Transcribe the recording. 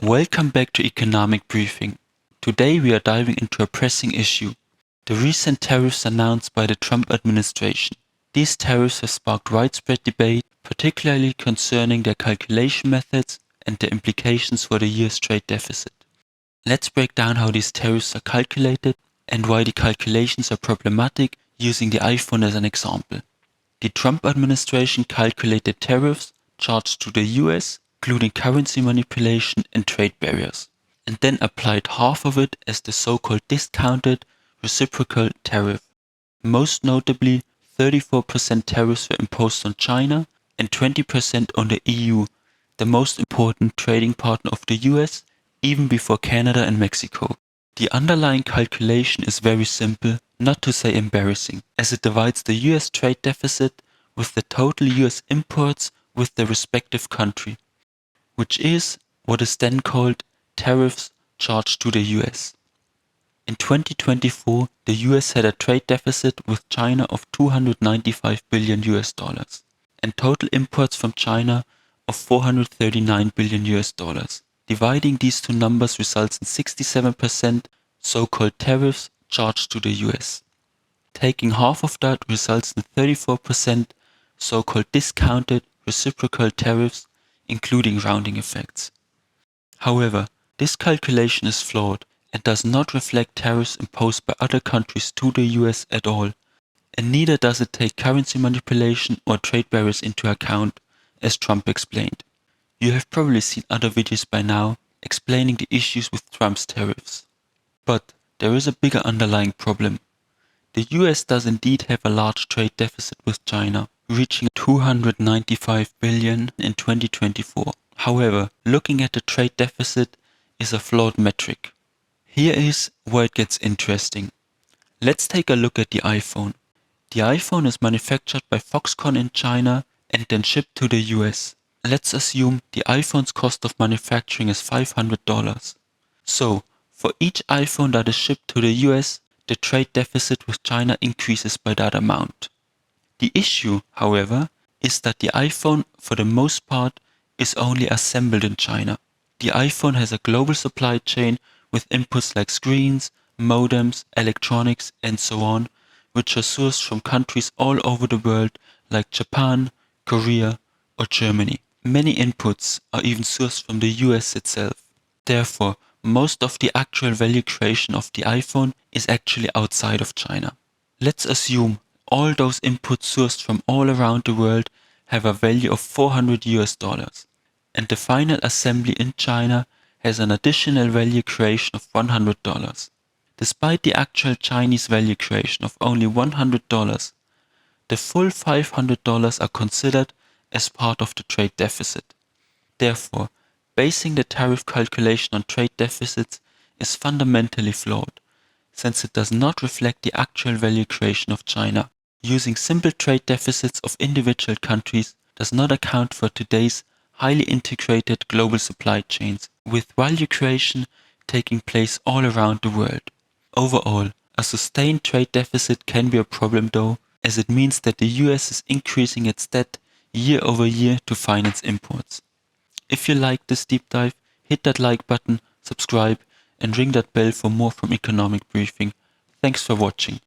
Welcome back to Economic Briefing. Today we are diving into a pressing issue, the recent tariffs announced by the Trump administration. These tariffs have sparked widespread debate, particularly concerning their calculation methods and their implications for the US trade deficit. Let's break down how these tariffs are calculated and why the calculations are problematic, using the iPhone as an example. The Trump administration calculated tariffs charged to the US, including currency manipulation and trade barriers, and then applied half of it as the so-called discounted reciprocal tariff. Most notably, 34% tariffs were imposed on China and 20% on the EU, the most important trading partner of the US, even before Canada and Mexico. The underlying calculation is very simple, not to say embarrassing, as it divides the US trade deficit with the total US imports with the respective country, which is what is then called tariffs charged to the US. In 2024, the US had a trade deficit with China of $295 billion and total imports from China of $439 billion. Dividing these two numbers results in 67% so-called tariffs charged to the US. Taking half of that results in 34% so-called discounted reciprocal tariffs, including rounding effects. However, this calculation is flawed and does not reflect tariffs imposed by other countries to the US at all, and neither does it take currency manipulation or trade barriers into account, as Trump explained. You have probably seen other videos by now explaining the issues with Trump's tariffs. But there is a bigger underlying problem. The US does indeed have a large trade deficit with China, reaching $295 billion in 2024. However, looking at the trade deficit is a flawed metric. Here is where it gets interesting. Let's take a look at the iPhone. The iPhone is manufactured by Foxconn in China and then shipped to the US. Let's assume the iPhone's cost of manufacturing is $500. So, for each iPhone that is shipped to the US, the trade deficit with China increases by that amount. The issue, however, is that the iPhone, for the most part, is only assembled in China. The iPhone has a global supply chain with inputs like screens, modems, electronics, and so on, which are sourced from countries all over the world like Japan, Korea, or Germany. Many inputs are even sourced from the US itself. Therefore, most of the actual value creation of the iPhone is actually outside of China. Let's assume all those inputs sourced from all around the world have a value of $400, and the final assembly in China has an additional value creation of $100. Despite the actual Chinese value creation of only $100, the full $500 are considered as part of the trade deficit. Therefore, basing the tariff calculation on trade deficits is fundamentally flawed, since it does not reflect the actual value creation of China. Using simple trade deficits of individual countries does not account for today's highly integrated global supply chains, with value creation taking place all around the world. Overall, a sustained trade deficit can be a problem though, as it means that the US is increasing its debt year over year to finance imports. If you liked this deep dive, hit that like button, subscribe, and ring that bell for more from Economic Briefing. Thanks for watching.